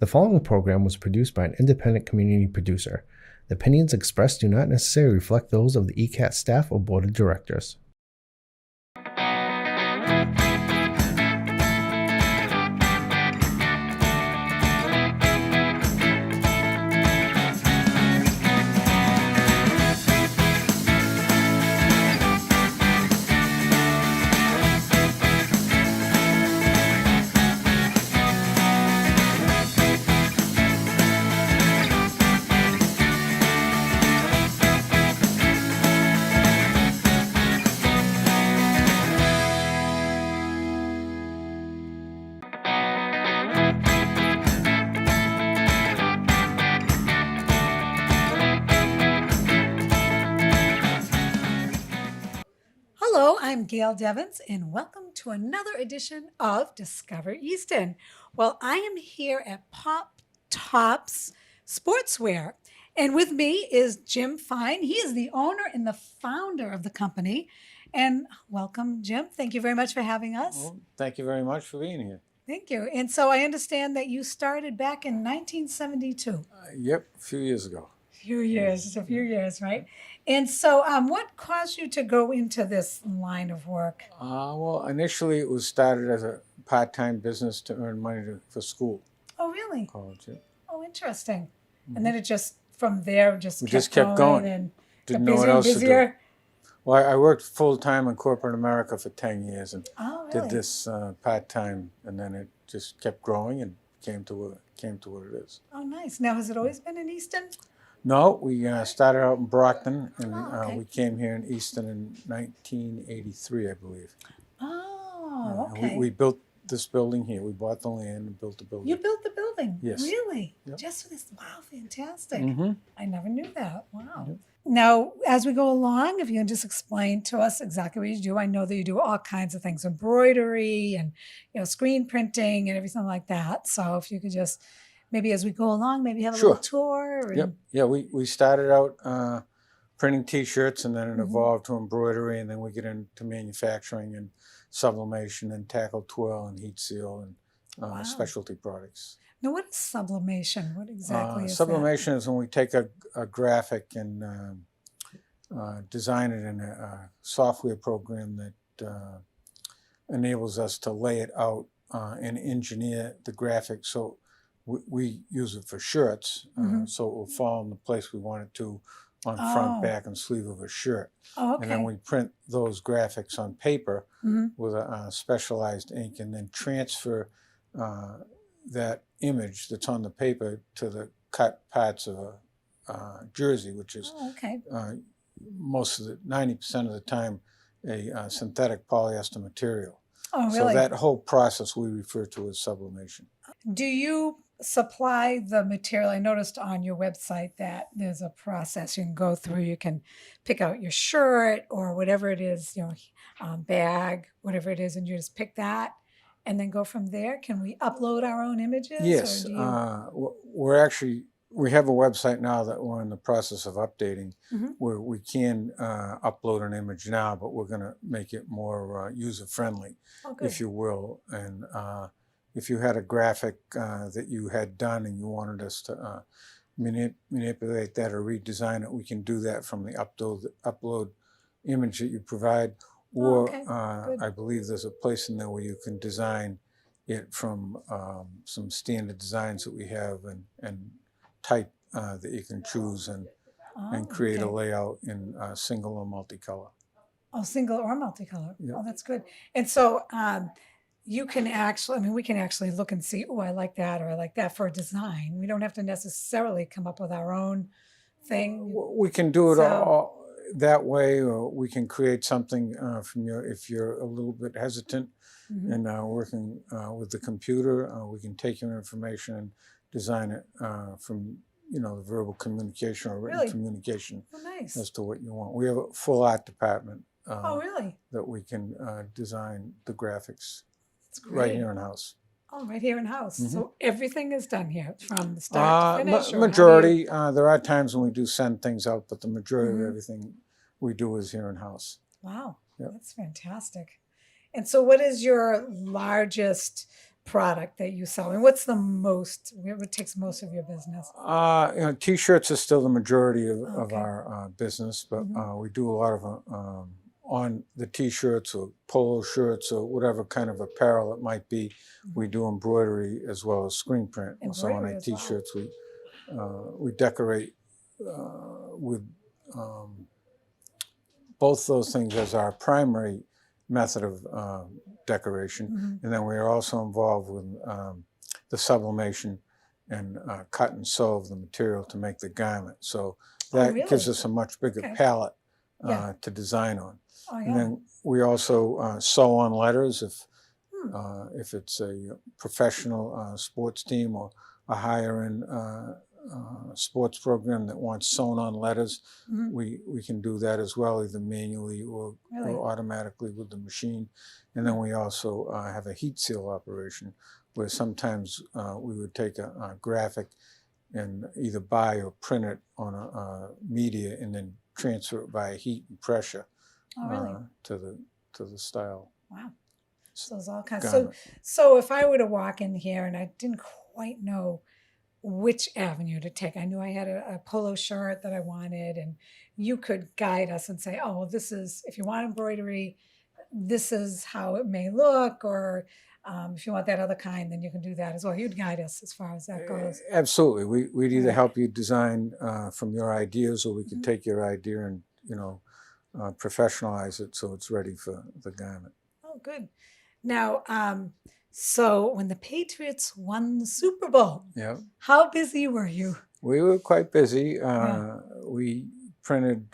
The following program was produced by an independent community producer. The opinions expressed do not necessarily reflect those of the ECAT staff or board of directors. Hello, I'm Gail Devins, and welcome to another edition of Discover Easton. Well, I am here at PopTops Sportswear, and with me is Jim Fine. He is the owner and the founder of the company. And welcome, Jim. Thank you very much for having us. Well, thank you very much for being here. Thank you. And so I understand that you started back in 1972. Yep, a few years ago. A few years, right? And so what caused you to go into this line of work? Well, initially it was started as a part-time business to earn money for school. Oh, really? College, yeah. Oh, interesting. And then it just, from there, We just kept going. and Didn't got know what busier and else to do. busier. Well, I worked full-time in corporate America for 10 years and Oh, really? did this part-time, and then it just kept growing and came to what it is. Oh, nice. Now, has it always been in Easton? No, we started out in Brockton, and okay. we came here in Easton in 1983, I believe. Oh, And okay. we built this building here. We bought the land and built the building. You built the building? Yes. Really? Yep. Just for this? Wow, fantastic. Mm-hmm. I never knew that. Wow. Yep. Now, as we go along, if you can just explain to us exactly what you do. I know that you do all kinds of things, embroidery and screen printing and everything like that. So if you could just maybe as we go along, maybe have a little tour. And... Yep. Yeah, we started out printing T-shirts, and then it evolved to embroidery, and then we get into manufacturing and sublimation and tackle twirl and heat seal and specialty products. Now, what is sublimation? What exactly is sublimation is when we take a graphic and design it in a software program that enables us to lay it out and engineer the graphic. So we use it for shirts, so it will fall in the place we want it to on front, back, and sleeve of a shirt. Oh, okay. And then we print those graphics on paper with a specialized ink, and then transfer that image that's on the paper to the cut parts of a jersey, which is most of the 90% of the time a synthetic polyester material. Oh, really? So that whole process we refer to as sublimation. Do you supply the material? I noticed on your website that there's a process you can go through. You can pick out your shirt or whatever it is, bag, whatever it is, and you just pick that and then go from there. Can we upload our own images? Yes, we have a website now that we're in the process of updating where we can upload an image now, but we're going to make it more user-friendly, if you will. And if you had a graphic that you had done and you wanted us to manipulate that or redesign it, we can do that from the upload image that you provide. Or I believe there's a place in there where you can design it from some standard designs that we have and type that you can choose and create a layout in single or multicolor. Oh, single or multicolor. Yep. Oh, that's good. And so you can actually, we can actually look and see, oh, I like that or I like that for a design. We don't have to necessarily come up with our own thing. We can do it all that way, or we can create something from if you're a little bit hesitant and working with the computer, we can take your information and design it from the verbal communication or written communication as to what you want. We have a full art department that we can design the graphics right here in house. Oh, right here in house. So everything is done here from the start to finish? Majority. There are times when we do send things out, but the majority of everything we do is here in house. Wow, that's fantastic. And so what is your largest product that you sell? And what's what takes most of your business? T-shirts is still the majority of Okay. our business, but Mhm. we do a lot of on the T-shirts or polo shirts or whatever kind of apparel it might be. We do embroidery as well as screen print. So on Embroidery our as well. T-shirts, we decorate with both those things as our primary method of decoration, and then we are also involved with the sublimation and cut and sew of the material to make the garment. So that really? gives us a much bigger Okay. palette Yeah. to design on. Oh, And yeah. then we also sew on letters if it's a professional sports team or a higher-end sports program that wants sewn on letters. We can do that as well, either manually or automatically with the machine. And then we also have a heat seal operation where sometimes we would take a graphic and either buy or print it on a media and then transfer it by heat and pressure to the style. Wow. So there's all kinds. garment. So if I were to walk in here and I didn't quite know which avenue to take, I knew I had a polo shirt that I wanted, and you could guide us and say, oh, well, this is, if you want embroidery, this is how it may look, or if you want that other kind, then you can do that as well. You'd guide us as far as that goes. Absolutely. We'd either Right. help you design from your ideas, or we could take your idea and professionalize it so it's ready for the garment. Oh, good. Now, so when the Patriots won the Super Bowl, Yeah, how busy were you? we were quite busy. We printed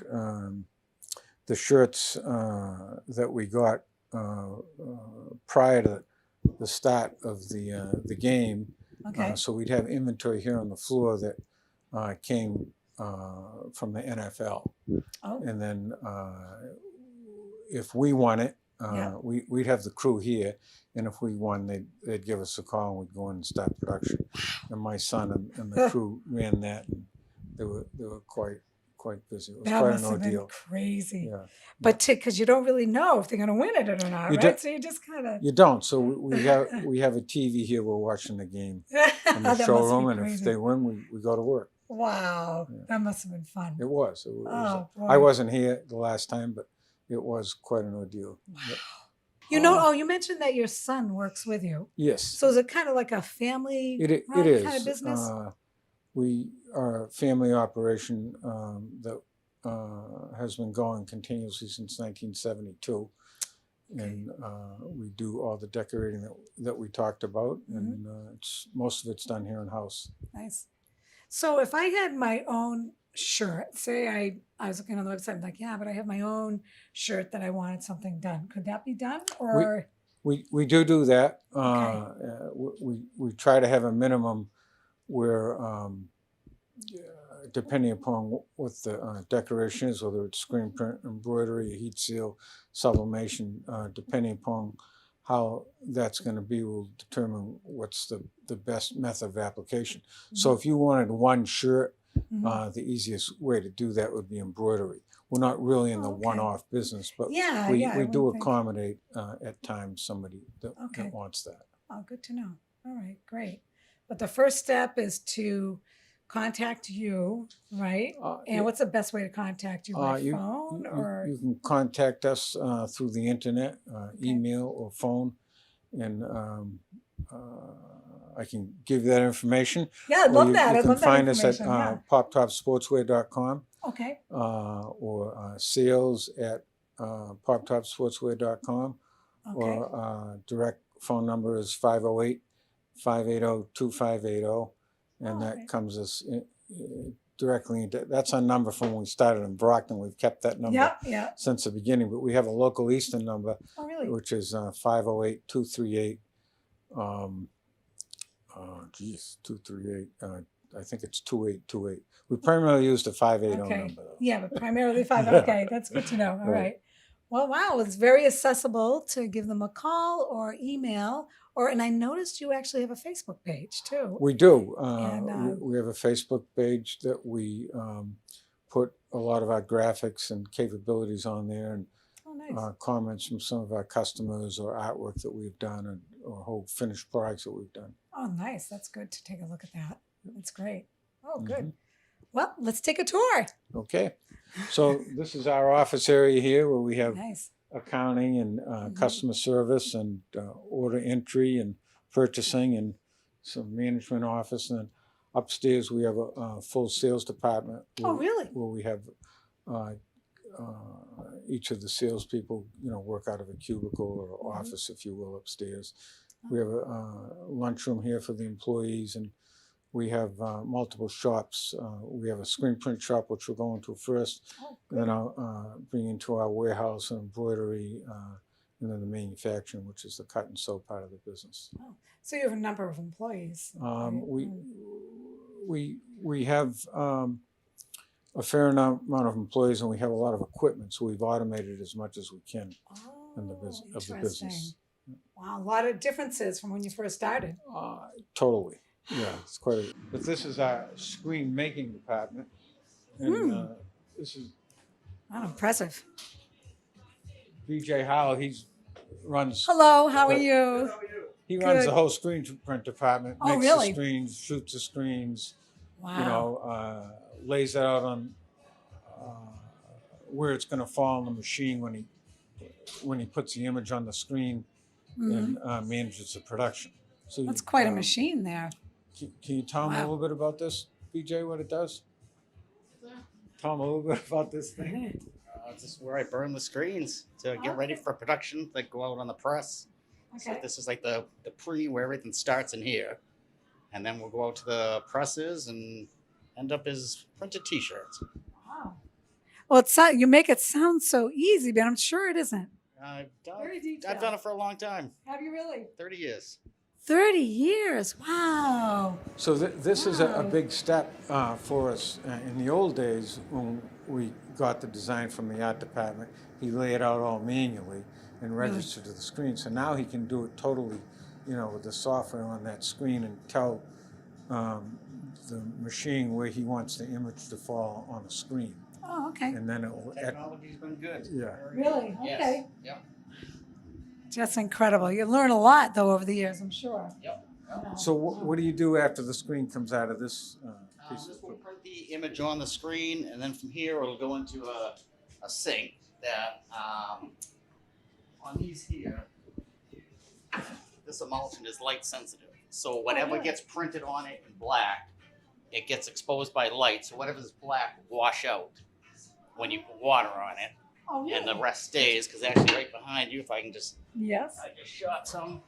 the shirts that we got prior to the start of the game. Okay. So we'd have inventory here on the floor that came from the NFL. Oh. And then if we won it, Yeah. we'd have the crew here, and if we won, they'd give us a call and we'd go in and start production. And my son and the crew ran that, and they were quite busy. It was That quite must an have been ordeal. crazy. Yeah. But because you don't really know if they're going to win it or not, You right? don't- So you just kind of. You don't. So we have a TV here. We're watching the game in the That showroom, must and be if crazy. they win, we go to work. Wow, Yeah. that must have been fun. It was. Oh, boy. I wasn't here the last time, but it was quite an ordeal. Yep. You mentioned that your son works with you. Yes. So is it kind of like a family It run is. kind of business? We are a family operation that has been going continuously since 1972. And we do all the decorating that we talked about, and most of it's done here in house. Nice. So if I had my own shirt, say I was looking on the website, I'm like, yeah, but I have my own shirt that I wanted something done. Could that be done? Or We do that. Okay. We try to have a minimum where, depending upon what the decoration is, whether it's screen print, embroidery, heat seal, sublimation, depending upon how that's going to be, will determine what's the best method of application. So if you wanted one shirt, the easiest way to do that would be embroidery. We're not really in the one-off business, but we do wouldn't think. accommodate at times somebody that Okay. wants that. Oh, good to know. All right, great. But the first step is to contact you, right? And what's the best way to contact you? By phone or? You can contact us through the internet, email or phone, and I can give you that information. Yeah, I'd love that. You I'd can love that find us at information, yeah. poptopsportswear.com Okay. or sales at poptopsportswear.com, Okay. or direct phone number is 508-580-2580, and that comes us directly into, that's our number from when we started in Brockton. We've kept that number since the beginning, but we have a local Easton number, which is 508-238 238. I think it's 2828. We primarily use the 580 number, though. Yeah, but primarily 5. Okay, that's good to know. All right. Well, wow, it's very accessible to give them a call or email. And I noticed you actually have a Facebook page too. We do. And, we have a Facebook page that we put a lot of our graphics and capabilities on there, and comments from some of our customers or artwork that we've done, whole finished products that we've done. Oh, nice. That's good to take a look at that. That's great. Oh, good. Well, let's take a tour. Okay. So this is our office area here where we have Nice. accounting and customer service and order entry and purchasing and some management office. And then upstairs we have a full sales department. Oh, really? Where we have each of the salespeople, work out of a cubicle or office, if you will, upstairs. We have a lunchroom here for the employees, and we have multiple shops. We have a screen print shop, which we're going to first. And then I'll bring into our warehouse and embroidery, and then the manufacturing, which is the cut and sew part of the business. Oh, so you have a number of employees. Right? We have a fair amount of employees, and we have a lot of equipment, so we've automated as much as we can in the business. Wow, a lot of differences from when you first started. Totally. Yeah, it's quite a... But this is our screen making department. And this is... Wow, impressive. BJ Howell, he runs... Hello, how are you? He runs the whole screen print department. Oh, makes really? the screens, shoots the screens. Wow. Lays it out on where it's going to fall on the machine when he puts the image on the screen and manages the production. So that's quite a machine there. Can you tell me a little bit about this, BJ, what it does? Tell me a little bit about this thing. This is where I burn the screens to get ready for production that go out on the press. Okay. So this is like the pre where everything starts in here. And then we'll go out to the presses and end up as printed t-shirts. Wow. Well, you make it sound so easy, but I'm sure it isn't. I've Very detailed. done it for a long time. Have you really? 30 years. 30 years. Wow. So this is a big step for us. In the old days, when we got the design from the art department, he laid it out all manually and registered to the screen. So now he can do it totally, with the software on that screen and tell the machine where he wants the image to fall on the screen. Oh, okay. And then it will... Technology's been good. Yeah. Really? Yes. Okay. Yep. That's incredible. You learn a lot, though, over the years, I'm sure. Yep. So what do you do after the screen comes out of this piece This of will equipment? print the image on the screen, and then from here it'll go into a sink that on these here, this emulsion is light sensitive. So whatever gets printed on it in black, it gets exposed by light. So whatever's black will wash out when you put water on it. Oh, really? And the rest stays, because actually right behind you, if I can just, Yes. I just shot some.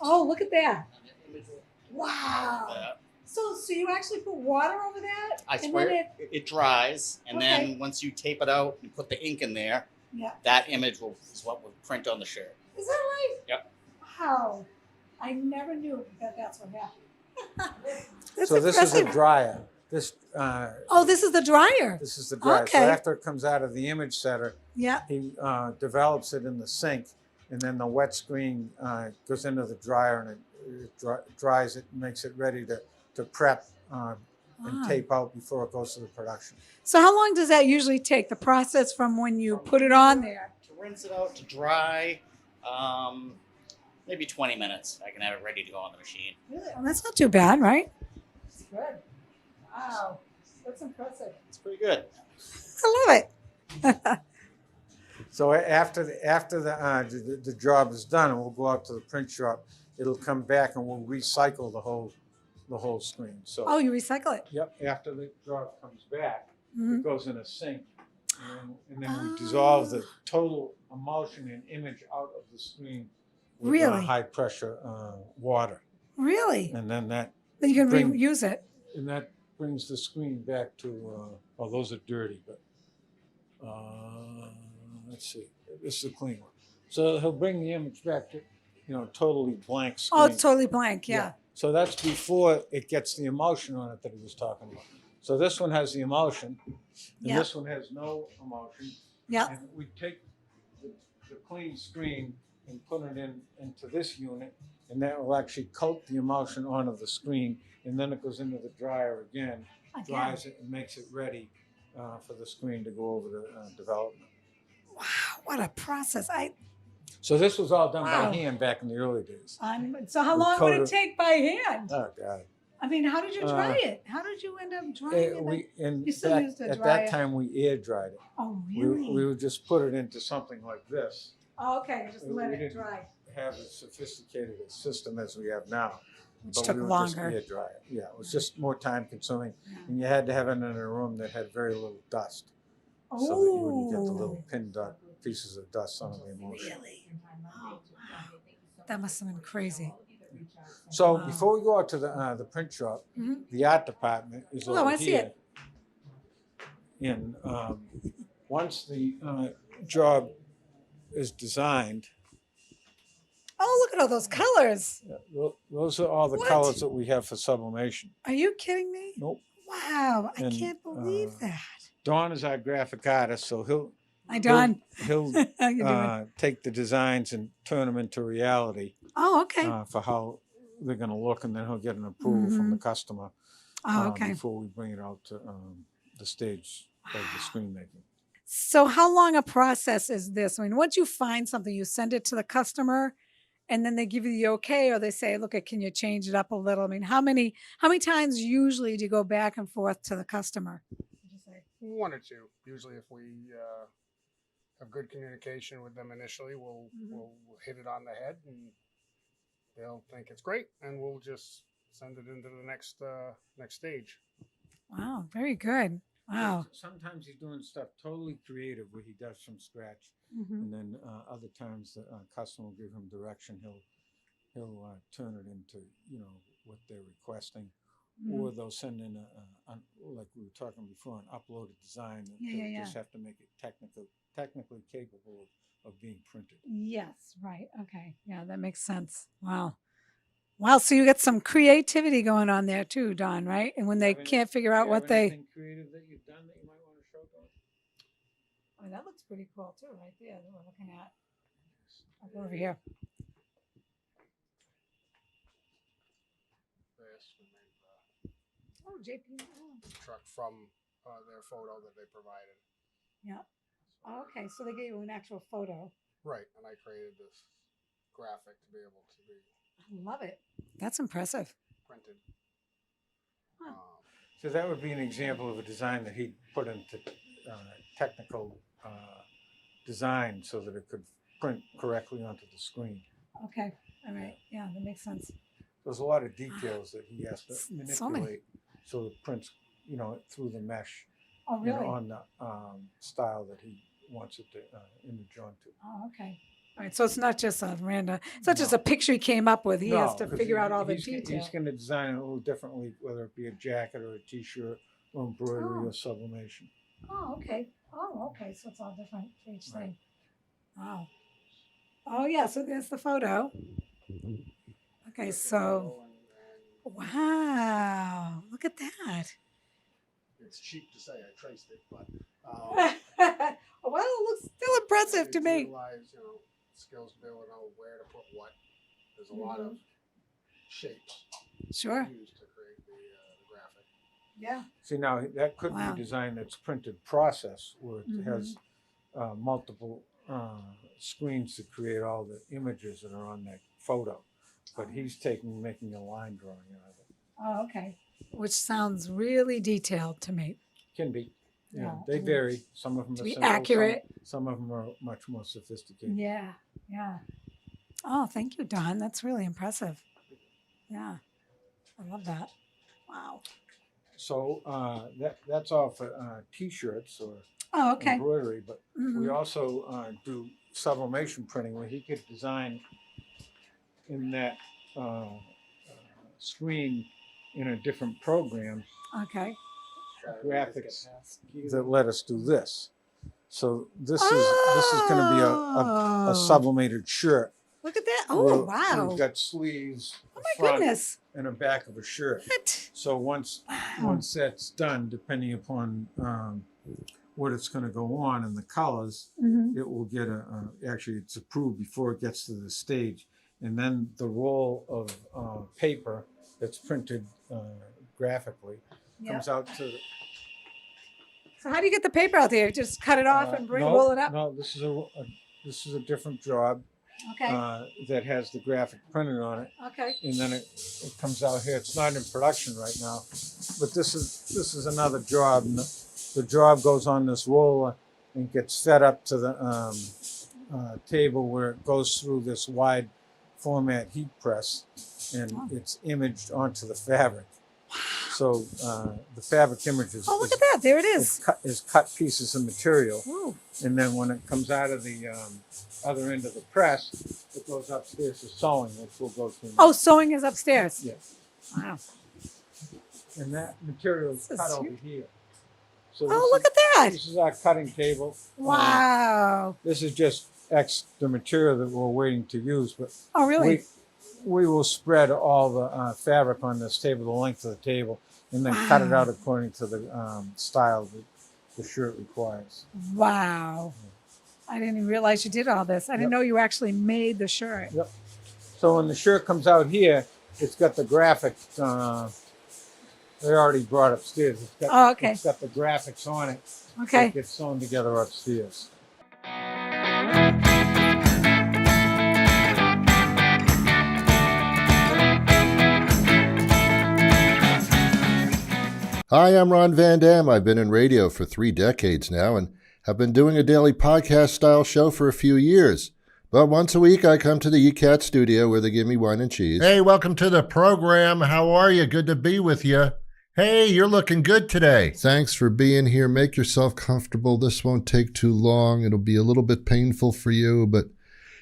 Oh, look at that. And the image will Wow. like that. So you actually put water over that? I And swear then it dries, and Okay. then once you tape it out and put the ink in there, Yeah. that image is what will print on the shirt. Is that right? Yep. Wow. I never knew that that's what happened. That's So this is a impressive. dryer. This Oh, this is the dryer. this is the dryer. Okay. So after it comes out of the image setter, Yeah. he develops it in the sink, and then the wet screen goes into the dryer, and it dries it and makes it ready to prep and Wow. tape out before it goes to the production. So how long does that usually take, the process from when you put it on there? To rinse it out, to dry, maybe 20 minutes. I can have it ready to go on the machine. Really? Well, that's not too bad, right? That's good. Wow. That's impressive. It's pretty good. I love it. So after the job is done, and we'll go out to the print shop, it'll come back and we'll recycle the whole screen. So Oh, you recycle it. yep, after the job comes back, Mhm. it goes in a sink, and then we dissolve the total emulsion and image out of the screen with Really? high pressure water, Really? and then that Then you can Bring- reuse it. brings the screen back to. Well, those are dirty, but let's see. This is a clean one. So he'll bring the image back to, totally blank screen. Oh, it's totally blank. Yeah. So that's before it gets the emulsion on it that he was talking about. So this one has the emulsion, and Yeah. this one has no emulsion. Yeah. And we take the clean screen and put it into this unit, and that will actually coat the emulsion onto the screen, and then it goes into the dryer again, dries it, and makes it ready for the screen to go over to development. Wow. What a process. So this was all done Wow. by hand back in the early days. So how We long would it coated- take by hand? Oh God. I mean, how did you dry it? How did you end up drying it? You still used to At dry that it? time we air dried it. Oh, We really? would just put it into something like this. Oh, okay, just we let it didn't dry. Have as sophisticated a system as we have now. Which But took we would longer. just air dry it. Yeah, it was just more time consuming. And you had to have it in a room that had very little dust. So that you wouldn't get the little pin dot pieces of dust on the emulsion. Really? Oh, wow. That must have been crazy. So Wow. before we go out to the print shop, Mhm. the art department is Oh, I over wanna see here. And once the job is designed, Oh, look at all those colors. those are all the What? colors that we have for sublimation. Are you kidding me? Nope. Wow, I And, can't believe that. Don is our graphic artist, so Hi, Don. he'll How you doing? take the designs and turn them into reality Oh, okay. for how they're going to look, and then he'll get an approval from the customer Oh, okay. before we bring it out to the stage of the screen making. So how long a process is this? I mean, once you find something, you send it to the customer and then they give you the okay, or they say, look, can you change it up a little? I mean, how many times usually do you go back and forth to the customer? Would you say? One or two. Usually if we have good communication with them initially, we'll hit it on the head and they'll think it's great, and we'll just send it into the next stage. Wow, very good. Wow. Sometimes he's doing stuff totally creative where he does from scratch, Mhm. and then other times the customer will give him direction. He'll turn it into what they're requesting, or they'll send in like we were talking before, an uploaded design that they just have to make it technically capable of being printed. Yes, right. Okay. Yeah, that makes sense. Wow. Wow. So you got some creativity going on there too, Don, right? And when they can't figure out what they. Anything creative that you've done that you might want to show, Don? I mean, that looks pretty cool too, right there that we're looking at. I'll go over here. This we made Oh, JP. Oh. the truck from their photo that they provided. Yeah. Oh, okay. So they gave you an actual photo. Right, and I created this graphic to be able to be I love it. That's impressive. printed. Huh. So that would be an example of a design that he'd put into technical design so that it could print correctly onto the screen. Okay. All right. Yeah, that makes sense. There's a lot of details that he has to So many. manipulate so it prints, through the mesh, Oh, really? on the style that he wants it to image onto. Oh, okay. All right. So it's not just a random, it's not just a picture he came up with. He has to 'cause figure out all the he's details. going to design it a little differently, whether it be a jacket or a T-shirt or embroidery Oh. or sublimation. Oh, okay. Oh, okay. So it's all different for each thing. Wow. Oh, yeah. So there's the photo. Okay. So, wow. Look at that. It's cheap to say I traced it, but Well, it looks still impressive to me. Utilize, skills to be able to know where to put what. There's a lot of shapes Sure. used to create the graphic. Yeah. See, now that could Wow. be a design that's printed process where it has multiple screens to create all the images that are on that photo. But he's making a line drawing out of it. Oh, okay. Which sounds really detailed to me. Can be. Yeah, Yeah, they I mean, vary. Some of them to are be simple, accurate. Some of them are much more sophisticated. Yeah. Yeah. Oh, thank you, Don. That's really impressive. Yeah. I love that. Wow. So that's all for T-shirts or Oh, okay. embroidery, but we Mhm. also do sublimation printing where he could design in that screen in a different program Okay. graphics that let us do this. So this is going to be a sublimated shirt. Look at that. where Oh, wow. We've got sleeves, Oh, a my front, goodness. and a back of a shirt. What? So once that's done, depending upon what it's going to go on and the colors, Mhm. it will get actually it's approved before it gets to the stage, and then the roll of paper that's printed graphically Yeah. comes out to So how do you get the paper out there? Just cut it off and roll it up? No, this is a different job. Okay. That has the graphic printed on it. Okay. And then it comes out here. It's not in production right now, but this is another job. And the job goes on this roller and gets fed up to the table where it goes through this wide format heat press, and it's imaged onto the fabric. So the fabric images. Oh, look at that! There it is. Is cut pieces of material, Ooh. and then when it comes out of the other end of the press, it goes upstairs to sewing, which we'll go to. Oh, sewing is upstairs. Yes. Wow. And that material is cut over here. So Look at that! This is our cutting table. Wow. This is just extra material that we're waiting to use, but Oh, really? we will spread all the fabric on this table, the length of the table, and then cut it out according to the style that the shirt requires. Wow. I didn't even realize you did all this. I didn't know you actually made the shirt. Yep. So when the shirt comes out here, it's got the graphics. They already brought upstairs. Okay. It's got the graphics on it. Okay. It gets sewn together upstairs. Hi, I'm Ron Van Dam. I've been in radio for 3 decades now and have been doing a daily podcast-style show for a few years. But once a week, I come to the ECAT studio where they give me wine and cheese. Hey, welcome to the program. How are you? Good to be with you. Hey, you're looking good today. Thanks for being here. Make yourself comfortable. This won't take too long. It'll be a little bit painful for you, but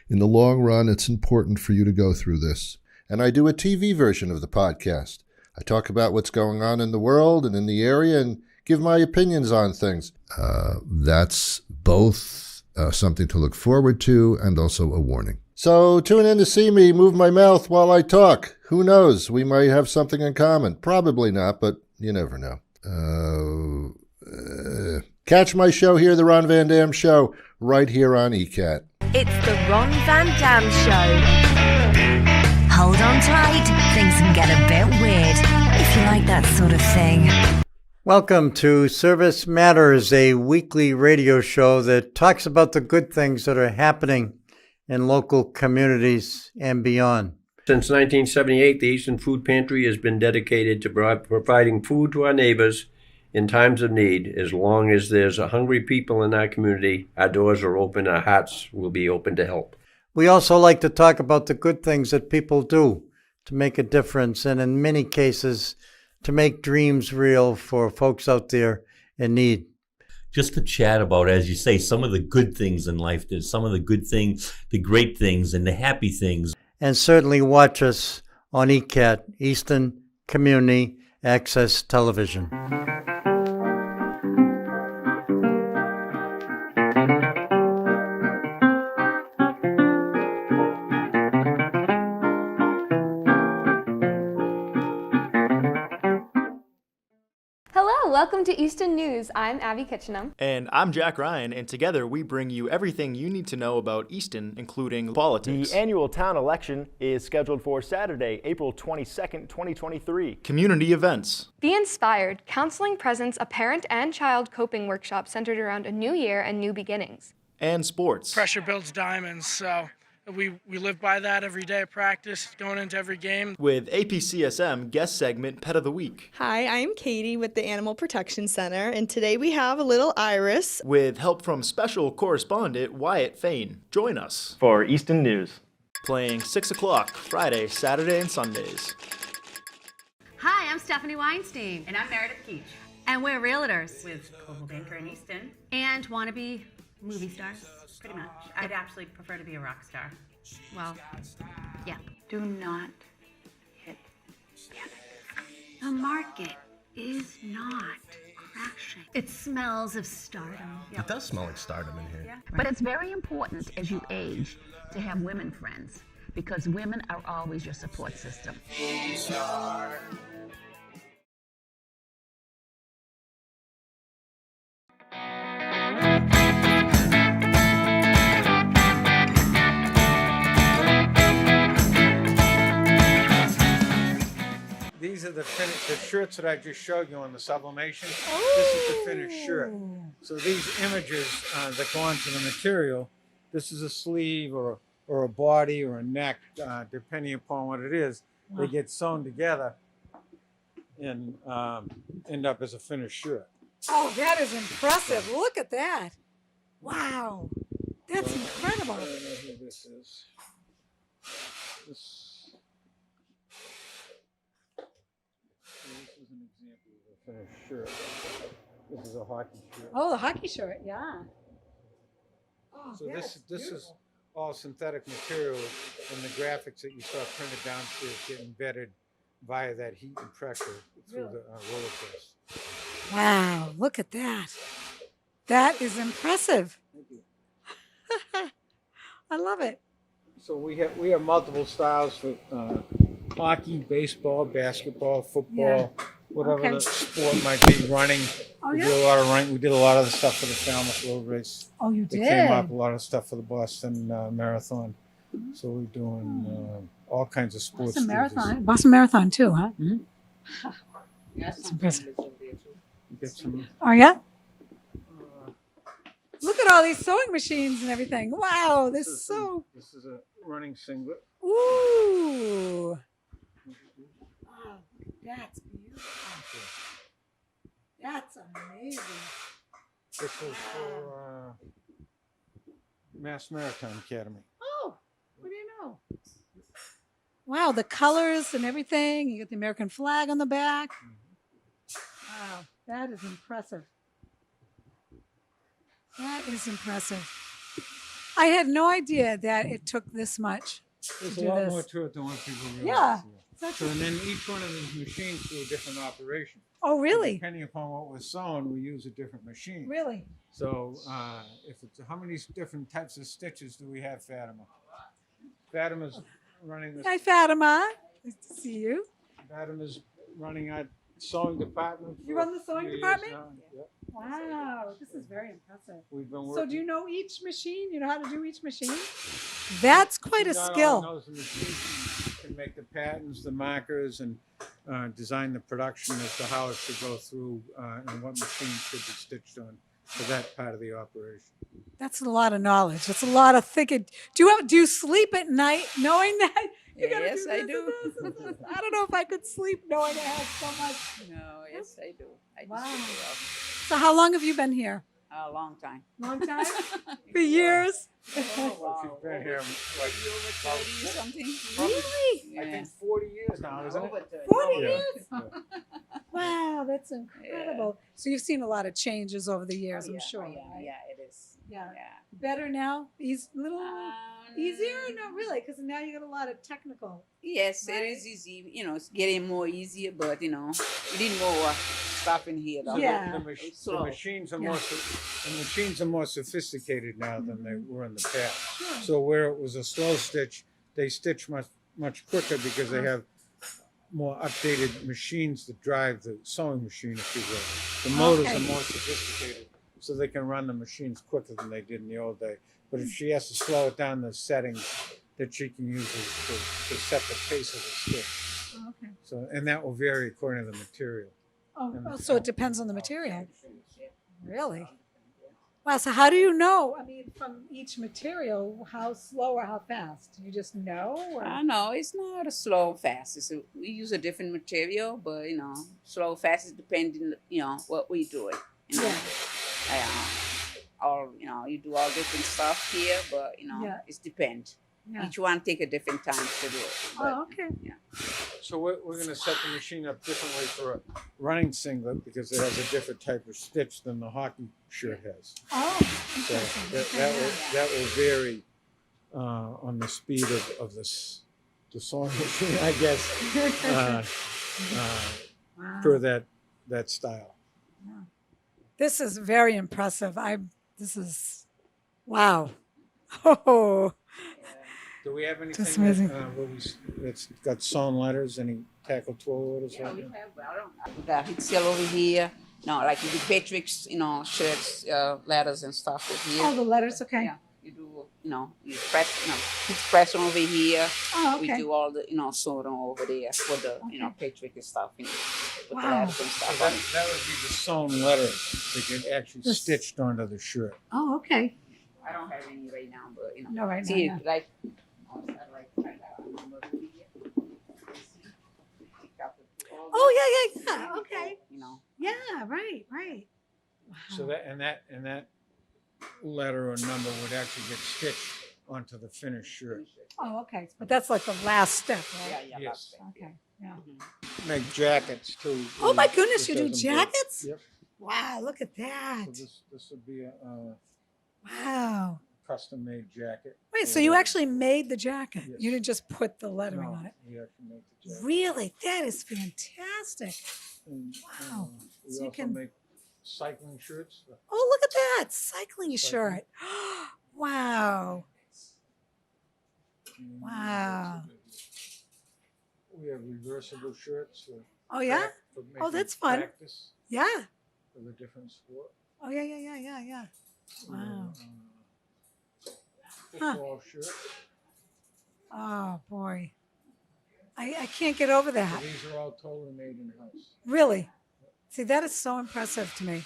in the long run, it's important for you to go through this. And I do a TV version of the podcast. I talk about what's going on in the world and in the area and give my opinions on things. That's both something to look forward to and also a warning. So tune in to see me move my mouth while I talk. Who knows? We might have something in common. Probably not, but you never know. Catch my show here, The Ron Van Dam Show, right here on ECAT. It's The Ron Van Dam Show. Hold on tight, things can get a bit weird, if you like that sort of thing. Welcome to Service Matters, a weekly radio show that talks about the good things that are happening in local communities and beyond. Since 1978, the Easton Food Pantry has been dedicated to providing food to our neighbors in times of need. As long as there's hungry people in our community, our doors are open, our hearts will be open to help. We also like to talk about the good things that people do to make a difference, and in many cases, to make dreams real for folks out there in need. Just to chat about, as you say, some of the good things in life. There's some of the good things, the great things, and the happy things. And certainly watch us on ECAT, Easton Community Access Television. Welcome to Easton News. I'm Abby Kitchenham. And I'm Jack Ryan, and together we bring you everything you need to know about Easton, including politics. The annual town election is scheduled for Saturday, April 22nd, 2023. Community events. Be Inspired. Counseling presents a parent and child coping workshop centered around a new year and new beginnings. And sports. Pressure builds diamonds, so we live by that every day of practice, going into every game. With APCSM guest segment Pet of the Week. Hi, I'm Katie with the Animal Protection Center, and today we have a little Iris. With help from special correspondent Wyatt Fain. Join us for Easton News. Playing 6 o'clock, Friday, Saturday, and Sundays. Hi, I'm Stephanie Weinstein. And I'm Meredith Keach. And we're realtors with Coldwell Banker in Easton. And want to be movie stars. Pretty much. I'd actually prefer to be a rock star. Well, yeah. Do not hit panic. The market is not crashing. It smells of stardom. Yep. It does smell like stardom in here. Yeah. But it's very important as you age to have women friends, because women are always your support system. these are the shirts that I just showed you on the sublimation. This is the finished shirt. So these images that go onto the material, this is a sleeve or a body or a neck, depending upon what it is. They get sewn together and end up as a finished shirt. Oh, that is impressive. Look at that. Wow. That's incredible. I don't know who this is. This is an example of a finished shirt. This is a hockey shirt. Oh, the hockey shirt, yeah. Oh, So this is all synthetic material, and the graphics that you saw printed downstairs get embedded via that heat and pressure through the roller press. Wow, look at that. That is impressive. I love it. So we have multiple styles for hockey, baseball, basketball, football, whatever the sport might be. Running. We did a lot of running. We did a lot of the stuff for the Falmouth Road Race. Oh, you did? It came up a lot of stuff for the Boston Marathon. So we're doing all kinds of sports. Boston Marathon. Boston Marathon too, huh? Mm-hmm. That's impressive. Get some. Oh yeah. Look at all these sewing machines and everything. Wow, this is so. This is a running singlet. Ooh. Wow, that's beautiful. That's amazing. This was for Mass Maritime Academy. Oh, what do you know? Wow, the colors and everything. You get the American flag on the back. Wow, that is impressive. That is impressive. I had no idea that it took this much There's to a do lot this. more to it than what people realize. Yeah. So and then each one of these machines do a different operation. Oh, really? So depending upon what was sewn, we use a different machine. Really? So if it's how many different types of stitches do we have, Fatima? Fatima's running this. Hi, Fatima. Nice to see you. Fatima's running our sewing department. You run the sewing department? Yep. Wow, this is very impressive. We've been So working. do you know each machine? You know how to do each machine? That's quite a Not skill. only knows the machine, can make the patterns, the markers, and design the production as to how it should go through and what machine should be stitched on for that part of the operation. That's a lot of knowledge. That's a lot of thinking. Do you sleep at night knowing that? Yes, I do. I don't know if I could sleep knowing I had so much. No, yes, I do. I do Wow. pretty well. So how long have you been here? A long time. Long time? For years? She's been here like Over 30 something. Really? I think 40 years now, isn't it? 40 Yeah. years? Wow, that's incredible. So you've seen a lot of changes over the years, I'm sure. Yeah, right? yeah, it is. Yeah. Better now? Little easier? Not really, because now you got a lot of technical. Yes, Right? it is easy. You know, it's getting more easier, but you know, we need more stuff in here. Though. Yeah. The machines are more sophisticated now than they were in the past. So where it was a slow stitch, they stitch much quicker because they have more updated machines that drive the sewing machine, if you will. The motors are more sophisticated, so they can run the machines quicker than they did in the old day. But if she has to slow it down, the settings that she can use to set the pace of the stitch. Okay. So, and that will vary according to the material. Oh, so it depends on the material. Really? Wow, so how do you know, from each material, how slow or how fast? You just know? Or? No, it's not a slow fast. We use a different material, but you know, slow fast is depending, you know, what we do it. You know? You do all different stuff here, but you know, it depends. Yeah. Each one take a different time to do it. Oh, okay. Yeah. So we're going to set the machine up differently for a running singlet because it has a different type of stitch than the hockey shirt has. Oh, So that will vary on the speed of the sewing machine, I guess, per that style. This is very impressive. Wow. Oh. Do we have That's anything amazing. that's got sewn letters? Any tackle 12 orders? Yeah, right we now? have. We got heat seal over here. No, like the Patrick's, you know, shirts, letters and stuff over here. Oh, the letters, okay. Yeah, you do, you press, he's pressing over here. Oh, okay. We do all the, sewing over there with the, Patriot and stuff, with the letters and stuff. So that would be the sewn letters that get actually stitched onto the shirt. Oh, okay. I don't have any right now, but, No, right now, see, yeah. like, Oh, yeah. Okay. Yeah, right. Wow. So that letter or number would actually get stitched onto the finished shirt. Oh, okay. But that's like the last step, right? Yeah. Yes. Okay. Yeah. Make jackets too. Oh my goodness, With you do those jackets? Yep. Wow, look at that. So this would be a Wow. custom made jacket. Wait, so you actually made the jacket? Yes. You didn't just put the lettering No, on it? we actually make the jacket. Really? That is fantastic. And, Wow. we So you also can. make cycling shirts. Oh, look at that cycling shirt. Wow. Wow. We have reversible shirts. Oh, yeah? for Oh, making that's fun. practice Yeah. for the different sport. Oh, yeah. Wow. Football shirt. Oh, boy. I can't get over So that. these are all totally made in house. Really? See, that is so impressive to me.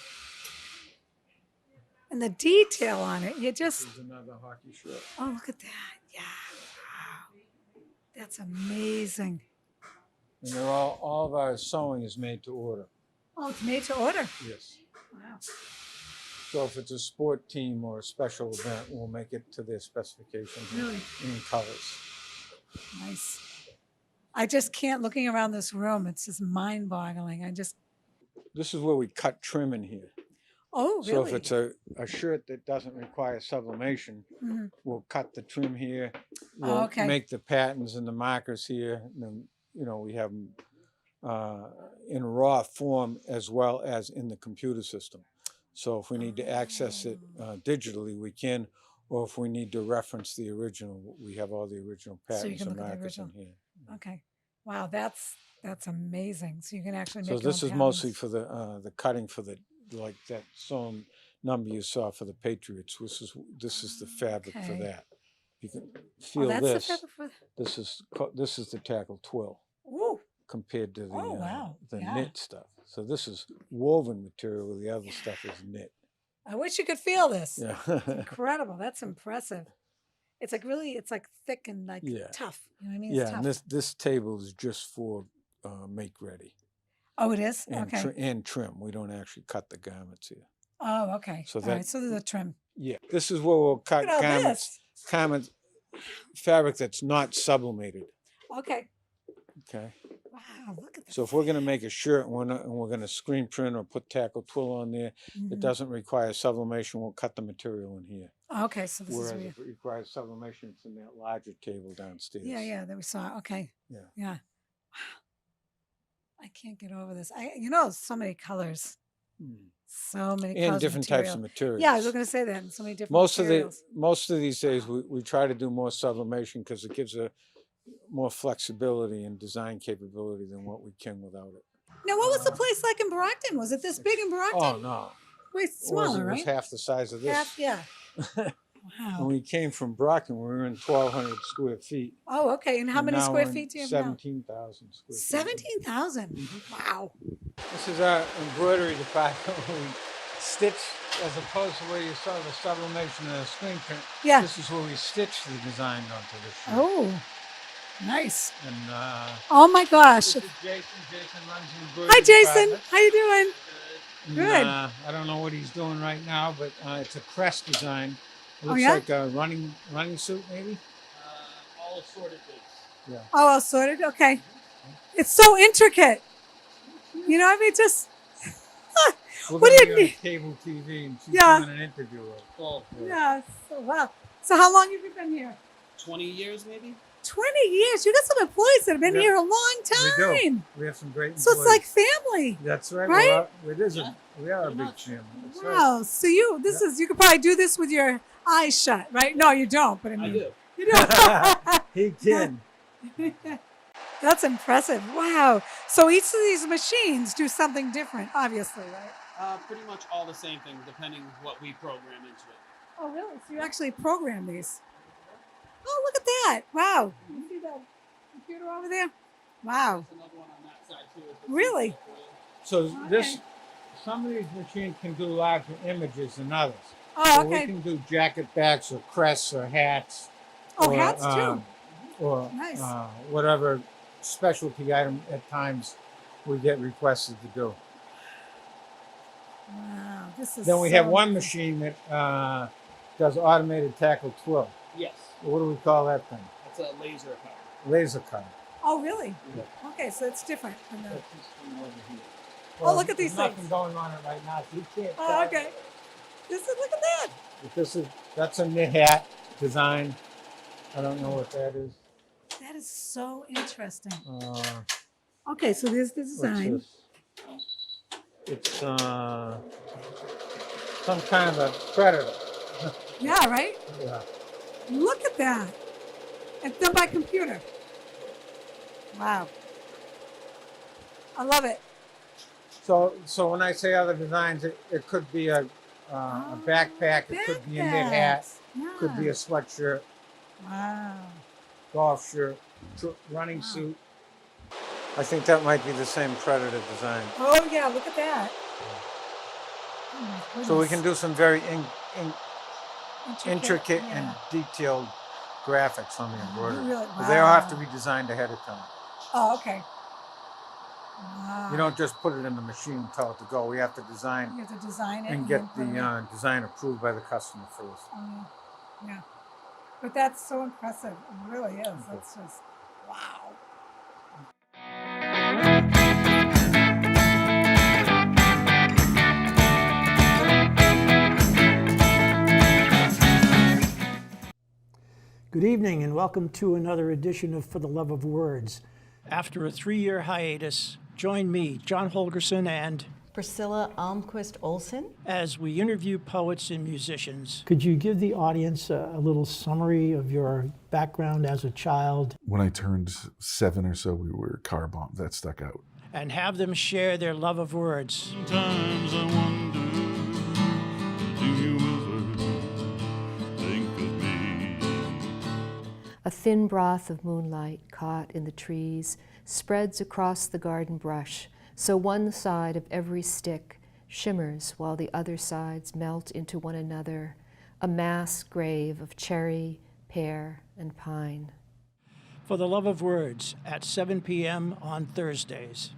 And the detail on it, you just, Here's another hockey shirt. oh, look at that. Yeah. Wow. That's amazing. And they're all of our sewing is made to order. Oh, it's made to order. Yes. Wow. So if it's a sport team or a special event, we'll make it to their specifications Really? in colors. Nice. I just can't, looking around this room, it's just mind boggling. This is where we cut trim in here. Oh, So really? if it's a shirt that doesn't require sublimation, Mhm. we'll cut the trim here. Oh, We'll okay. make the patterns and the markers here. And then, we have them in raw form as well as in the computer system. So if we need to access it digitally, we can. Or if we need to reference the original, we have all the original So you patterns can and look at the markers in original. here. Okay. Wow, that's amazing. So you can actually make So your this own is mostly patterns. for the cutting for like that sewn number you saw for the Patriots. This is the fabric for Okay. that. You can Oh, feel that's this. the fabric for. This is the tackle twill Ooh. compared to Oh, wow. the Yeah. knit stuff. So this is woven material, where the other stuff is knit. I wish you could feel this. Yeah. It's incredible. That's impressive. It's like really, it's like thick and like Yeah. tough. You know what I mean? Yeah, It's tough. and this table is just for make ready Oh, it is? and Okay. and trim. We don't actually cut the garments here. Oh, okay. So All right. that- So there's a trim. Yeah, this is where we'll cut Look at all garments, fabric that's not sublimated. Okay. Okay. Wow, look at that. So if we're going to make a shirt and we're going to screen print or put tackle twill on there, Mhm. it doesn't require sublimation. We'll cut the material in here. Okay, so this is Whereas where if it requires sublimation, it's in that larger table downstairs. yeah, that we saw. Okay. Yeah. Yeah. Wow. I can't get over this. So many colors. Mm. So many And colors. different types of Yeah, I was materials. going to say that. And so many different Most materials. of these days we try to do more sublimation because it gives a more flexibility and design capability than what we can without it. Now, what was the place like in Brockton? Was it this big in Brockton? Oh no. Way It was smaller, right? half the size of this. Half, yeah. When Wow. we came from Brockton, we were in 1,200 square feet. Oh, okay. And how And many now square we're in feet do you have now? 17,000 square feet. 17,000. Wow. This is our embroidery department. We stitch, as opposed to where you saw the sublimation and the screen print. Yeah. This is where we stitch the design onto the shirt. Oh, nice. And Oh my gosh. this is Jason. Jason runs the embroidery Hi, Jason. department. How you doing? And, Good. I don't know what he's doing right now, but it's a crest design. It Oh, looks yeah? like a running suit, maybe. All assorted boots. Yeah. Oh, well sorted. Okay. It's so intricate. You know, I mean, just. We're What gonna do be you on need? cable TV, and she's Yeah. doing an interview with us. Oh, Yeah. So, wow. So, how long have you been here? 20 years maybe? 20 years. You got some employees that have been Yeah. here a long We time. do. We have some great So, it's employees. like family. That's right. right? We are a big family. That's right. Wow. So, you could probably do this with your eyes shut, right? No, you don't. But I mean, do. You do. He can. That's impressive. Wow. So each of these machines do something different, obviously, right? Pretty much all the same thing, depending what we program into it. Oh, really? So you actually program these? Oh, look at that. Wow. You see that computer over there? Wow. Really? So some of these machines can do larger images than others. Oh, so okay. we can do jacket backs or crests or hats. Oh, or, hats too. Or Nice. Whatever specialty item at times we get requested to do. Wow, this is Then we have one machine that does automated tackle twill. Yes. What do we call that thing? It's a laser cutter. Laser cutter. Oh, really? Yeah. Okay, so it's different. From the... Well, look at these there's things. nothing going on it right now, so you can't Oh, tell. okay. Look at that. But that's a knit hat design. I don't know what that is. That is so interesting. Uh, Okay, so there's the what's design. this? It's some kind of a predator. Yeah, right? Yeah. Look at that. It's done by computer. Wow. I love it. So when I say other designs, it could be a backpack, it could be a knit hat, could be a sweatshirt, Wow. golf shirt, running suit. I think that might be the same predator design. Oh, yeah, look at that. Oh, my So we goodness. can do some very intricate yeah. and detailed graphics on the embroidery. really- But they all have to wow. be designed ahead of time. Oh, okay. Wow. You don't just put it in the machine and tell it to go. We have to design You have to design it and get then put it in. the design approved by the customer first. Oh, yeah. But that's so impressive. It really is. That's just, wow. Good evening and welcome to another edition of For the Love of Words. After a 3-year hiatus, join me, John Holgerson, and Priscilla Almquist Olsen, as we interview poets and musicians. Could you give the audience a little summary of your background as a child? When I turned 7 or so, we were car bombed. That stuck out. And have them share their love of words. Sometimes I wonder, do you ever think of me? A thin broth of moonlight caught in the trees spreads across the garden brush, so one side of every stick shimmers while the other sides melt into one another, a mass grave of cherry, pear, and pine. For the Love of Words at 7 p.m. on Thursdays.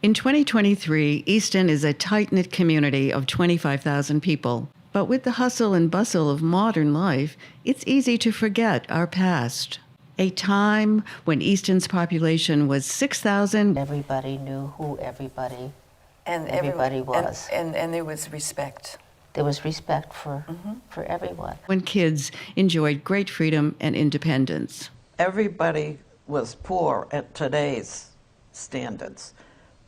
In 2023, Easton is a tight-knit community of 25,000 people. But with the hustle and bustle of modern life, it's easy to forget our past. A time when Easton's population was 6,000. Everybody knew who everybody And was. And there was respect. There was respect for everyone. When kids enjoyed great freedom and independence. Everybody was poor at today's standards,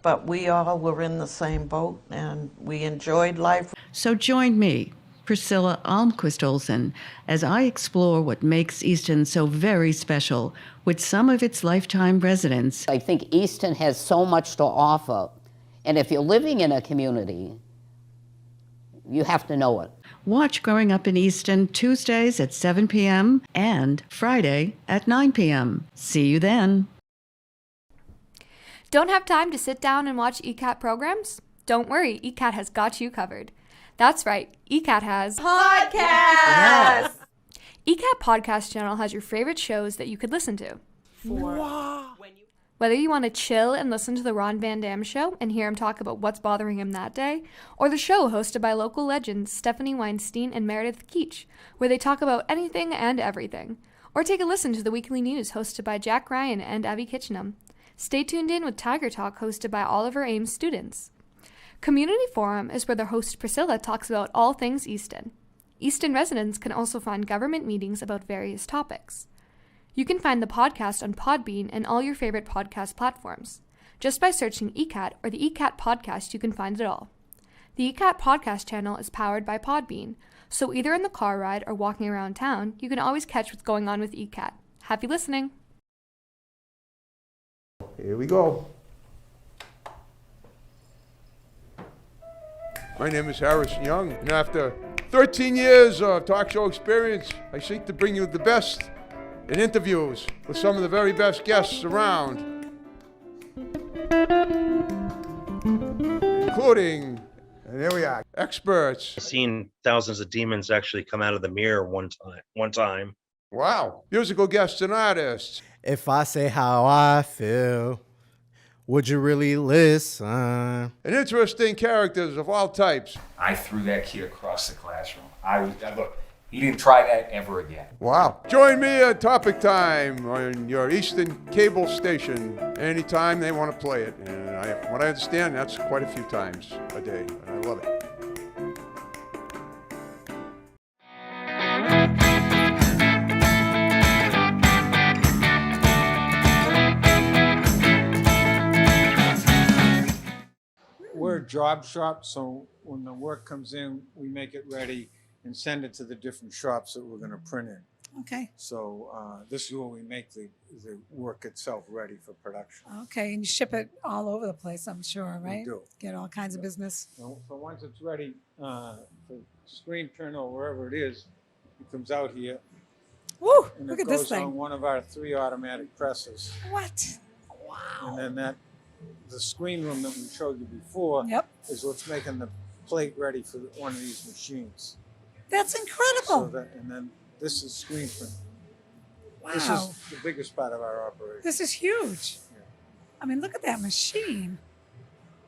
but we all were in the same boat and we enjoyed life. So join me, Priscilla Almquist Olsen, as I explore what makes Easton so very special with some of its lifetime residents. I think Easton has so much to offer, and if you're living in a community, you have to know it. Watch Growing Up in Easton Tuesdays at 7 p.m. and Friday at 9 p.m. See you then. Don't have time to sit down and watch ECAT programs? Don't worry, ECAT has got you covered. That's right, ECAT has Podcasts! Yes. ECAT Podcast Channel has your favorite shows that you could listen to. Whether you want to chill and listen to the Ron Van Dam Show and hear him talk about what's bothering him that day, or the show hosted by local legends Stephanie Weinstein and Meredith Keach, where they talk about anything and everything, or take a listen to the weekly news hosted by Jack Ryan and Abby Kitchenham. Stay tuned in with Tiger Talk hosted by Oliver Ames students. Community Forum is where their host Priscilla talks about all things Easton. Easton residents can also find government meetings about various topics. You can find the podcast on Podbean and all your favorite podcast platforms. Just by searching ECAT or the ECAT podcast, you can find it all. The ECAT podcast channel is powered by Podbean, so either in the car ride or walking around town, you can always catch what's going on with ECAT. Happy listening! Here we go. My name is Harrison Young, and after 13 years of talk show experience, I seek to bring you the best in interviews with some of the very best guests around, including, and here we are, experts. I've seen thousands of demons actually come out of the mirror one time. Wow. Musical guests and artists. If I say how I feel, would you really listen? And interesting characters of all types. I threw that kid across the classroom. Look, he didn't try that ever again. Wow. Join me at Topic Time on your Easton cable station anytime they want to play it. And what I understand, that's quite a few times a day. And I love it. We're a job shop, so when the work comes in, we make it ready and send it to the different shops that we're going to print in. Okay. So this is where we make the work itself ready for production. Okay, and you ship it all over the place, I'm sure, right? We do. Get all kinds of business. So once it's ready for screen print or wherever it is, it comes out here. Woo! And Look it at goes this thing. on one of our 3 automatic presses. What? Wow. And then the screen room that we showed you before is what's making the plate ready for one of these machines. That's incredible. And then this is screen print. Wow. This is the biggest part of our operation. This is huge. Yeah. I mean, look at that machine.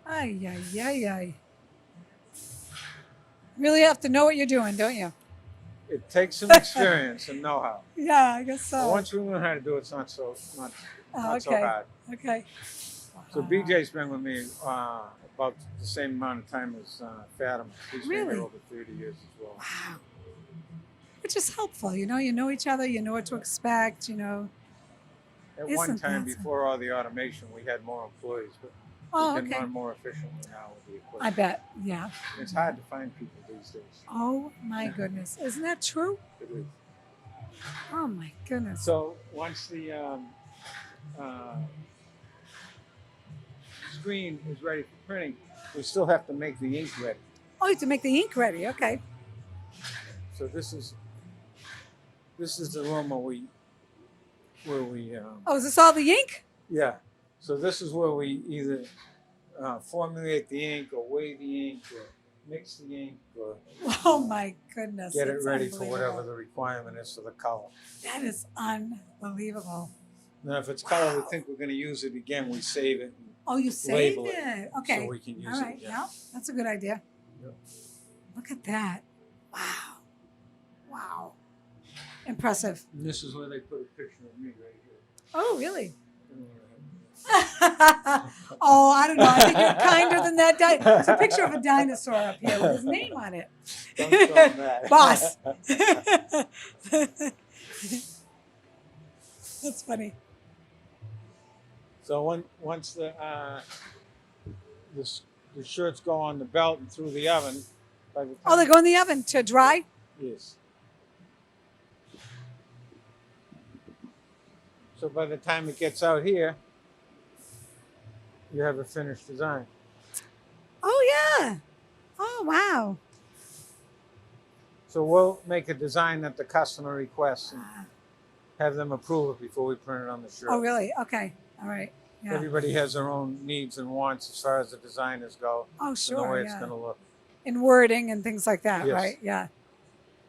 Ay, ay, ay, ay. Really have to know what you're doing, don't you? It takes some experience and know-how. Yeah, I guess so. But once we learn how to do it, it's not so hard. Okay. So BJ's been with me about the same amount of time as Fatima. He's been Really? here over 30 years as well. Wow. Which is helpful, you know each other, you know what to expect, you know. At one time, before all the automation, we had more employees, but we can run more efficiently now with the equipment. I bet, yeah. It's hard to find people these days. Oh my goodness, isn't that true? It is. Oh my goodness. So once the screen is ready for printing, we still have to make the ink ready. Oh, you have to make the ink ready, okay. So this is the room where we Oh, is this all the ink? yeah. So this is where we either formulate the ink or weigh the ink or mix the ink or Oh my goodness. get it it's ready for whatever unbelievable. the requirement is for the color. That is unbelievable. Now if it's color we think we're going to use it again, we save it. And Oh, you saved label it. Okay. So we can use all right. it. Yeah, that's a good idea. Yep. Look at that. Wow. Wow. Impressive. And this is where they put a picture of me right here. Oh, really? Oh, I don't know. I think you're kinder than that. It's a picture of a dinosaur up here with his name on it. Don't show 'em that. Boss. That's funny. So once the shirts go on the belt and through the oven, by the time Oh, they go in the oven to dry? Yes. So by the time it gets out here, you have a finished design. Oh, yeah. Oh, wow. So we'll make a design that the customer requests and have them approve it before we print it on the shirt. Oh, really? Okay. All right. Yeah. Everybody has their own needs and wants as far as the designers go. Oh, And the sure, way it's yeah. going to look. In wording and things like that, Yes. right? Yeah.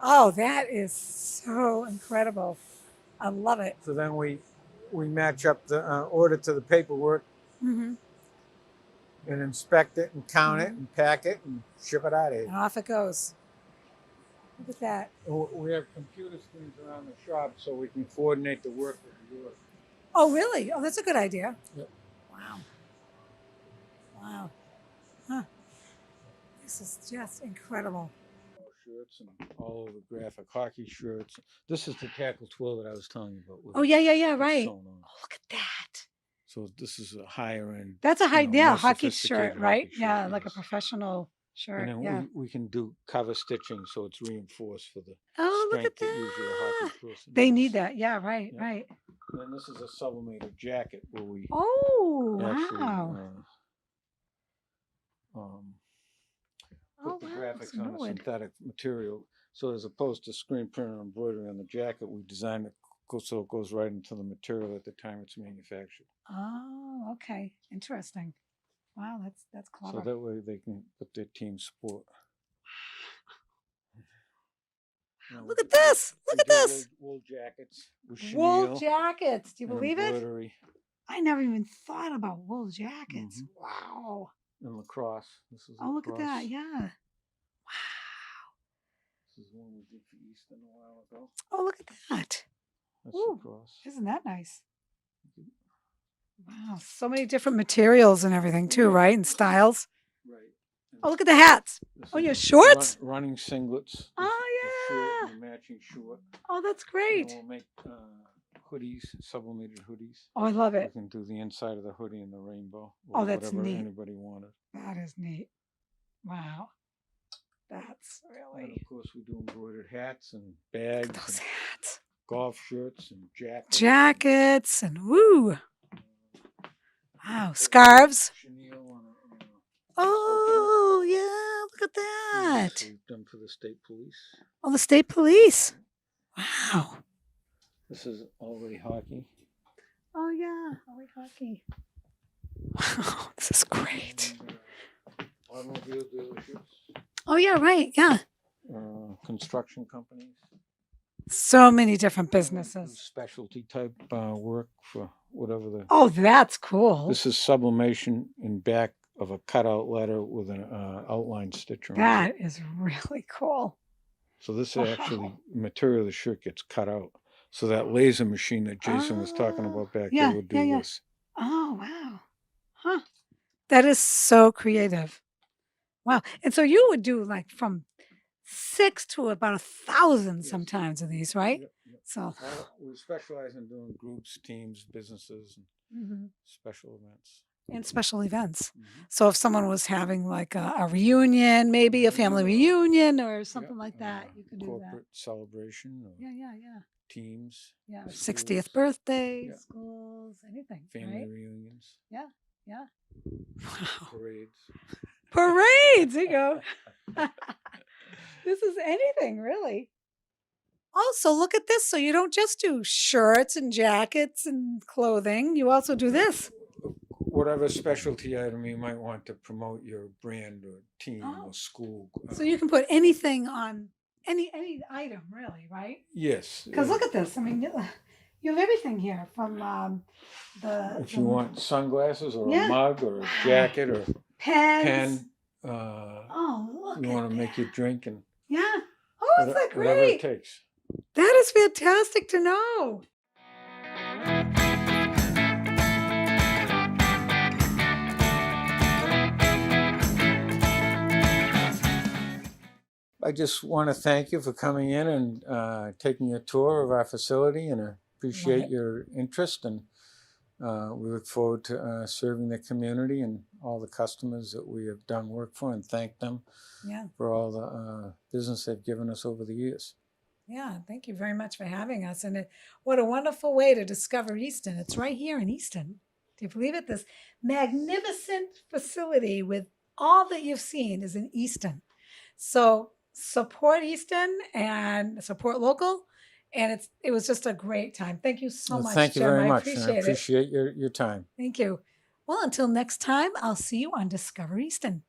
Oh, that is so incredible. I love it. So then we match up the order to the paperwork Mm-hmm. and inspect it and count it and pack it and ship it out of here. And off it goes. Look at that. We have computer screens around the shop so we can coordinate the work with the work. Oh, really? Oh, that's a good idea. Yep. Wow. Wow. Huh. This is just incredible. Shirts and all over graphic hockey shirts. This is the tackle twill that I was telling you about. with Oh, yeah, the right. sewn on. Oh, look at that. So this is a higher end. That's a high, more hockey sophisticated shirt, right? hockey shirt, Yeah, like a yes. professional shirt. And then Yeah. we can do cover stitching so it's reinforced for the Oh, look strength at that usually a hockey person They needs. need that. Yeah, right, Yeah. right. And then this is a sublimated jacket where we Oh, actually wow. put the graphics on a synthetic material. So as opposed to screen print or embroidery on the jacket, we designed it so it goes right into the material at the time it's manufactured. Oh, okay. Interesting. Wow, that's clever. So that way they can put their team sport. Look at this! Look at this! Wool jackets. Wool jackets. Do you and believe it? embroidery. I never even thought about wool jackets. Wow. And lacrosse. This is Oh, look at that. lacrosse. Yeah. This is one we did for Easton a while ago. Oh, look at that. That's Ooh, lacrosse. isn't that nice? Wow. So many different materials and everything too, right? And styles. Right. Oh, look at the hats. Oh, your shorts? Running singlets. Oh, yeah. And a matching short. Oh, that's great. And we'll make hoodies, sublimated hoodies. Oh, I love it. You can do the inside of the hoodie in the rainbow. Oh, that's whatever neat. anybody wanted. That is neat. Wow. That's And really. of course, we do embroidered hats and bags. Those and hats. golf shirts and jackets. Jackets and woo. Wow. Scarves. Chenille on Oh, yeah. Look at that. we've done for the state police. Oh, the state police. Wow. This is already hockey. Oh, yeah. Holy hockey. Wow. This is great. And, automobile dealerships. Oh, yeah, right. Yeah. Construction companies. So many different businesses. Specialty type work for whatever the. Oh, that's cool. This is sublimation in back of a cutout letter with an outline stitch around it. That is really cool. So this is actually material of the shirt gets cut out. So that laser machine that Jason was talking about back there would do this. Oh, wow. Huh. That is so creative. Wow. And so you would do like from 6 to about 1,000 sometimes of these, right? Yep. So. We specialize in doing groups, teams, businesses, and special events. And special events. So if someone was having like a reunion, maybe a family reunion or something like that, you could do that. Corporate celebration. Or Yeah. teams. Yeah. schools, 60th birthday, schools, anything. family Right? reunions, Yeah. Wow. parades. Parades. There you go. This is anything, really. Also, look at this. So you don't just do shirts and jackets and clothing. You also do this. Whatever specialty item you might want to promote your brand or team or school. So you can put anything on any item, really, right? Yes. Because look at this. I mean, you have everything here from If you want sunglasses or Yeah. a mug or a jacket or pens. pen, Oh, look you want to make your drink and Yeah. Oh, isn't that whatever it great? takes. That is fantastic to know. I just want to thank you for coming in and taking a tour of our facility, and I appreciate your interest, and we look forward to serving the community and all the customers that we have done work for, and thank them for all the business they've given us over the years. Yeah, thank you very much for having us. And what a wonderful way to discover Easton. It's right here in Easton. Do you believe it? This magnificent facility with all that you've seen is in Easton. So support Easton and support local. And it was just a great time. Thank you so much, Thank you Jim. very I much. And I appreciate it. appreciate your time. Thank you. Well, until next time, I'll see you on Discover Easton.